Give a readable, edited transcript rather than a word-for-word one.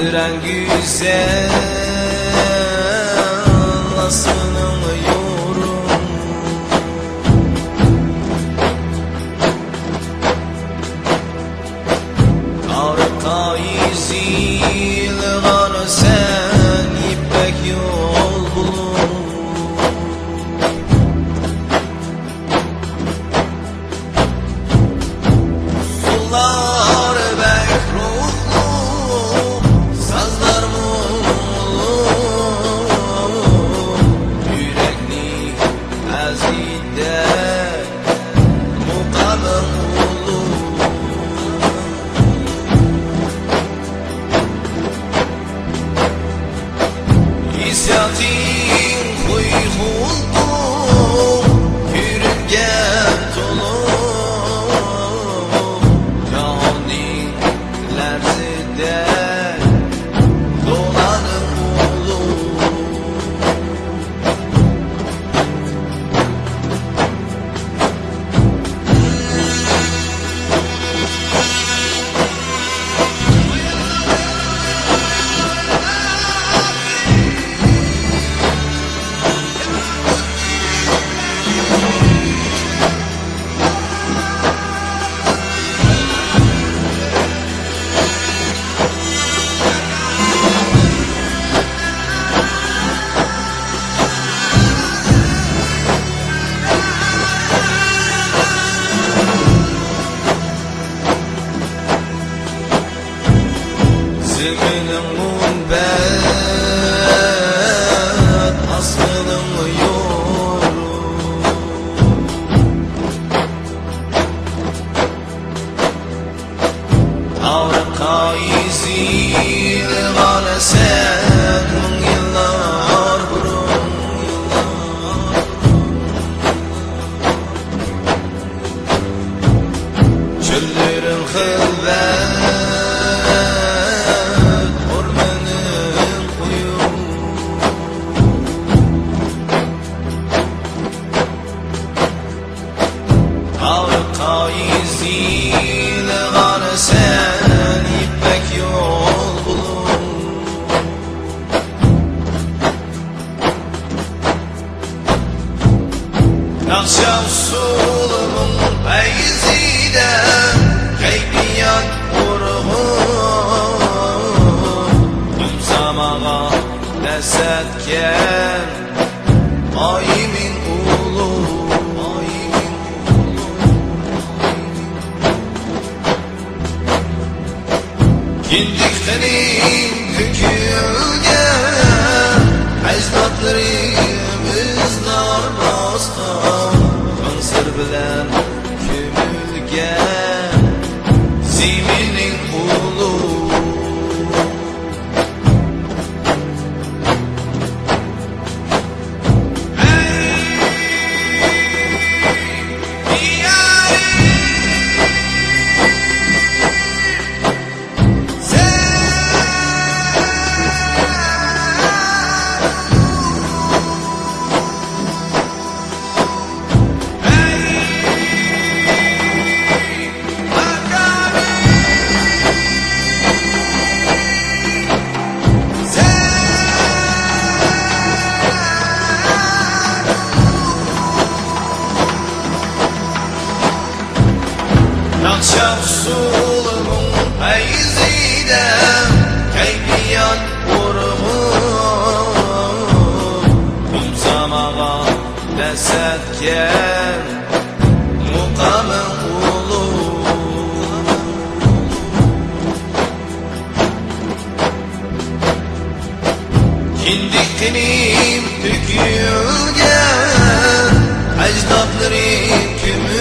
Güldüren güzel aslanıyorum. Arka iziyle var sen ipek yol bulur. Sular bek ruhlu, sazlar mulu, yürekli azide muqamım ulu. Hissiyatın kuyruğu yürüyen dolu. Zeminim munbet aslanım yorum. Arka iziyle var sen yıllar burun. Çöllerin hılvet arka iziyle var sen ipek yol bulur. Nakşa usulümün feyzide keyfiyat vurğun. Umsamağa lezzetken ayimin ulu. Kindiklerin dökülgen ecdatlarımız narmazdan kansır bilen kömülgen zeminin ulu. Nakşa usulümün feyzide keyfiyat vurğun. Umsamağa lezzetken muqamım ulu. Kindiklerim dökülgen ecdatlarım kömür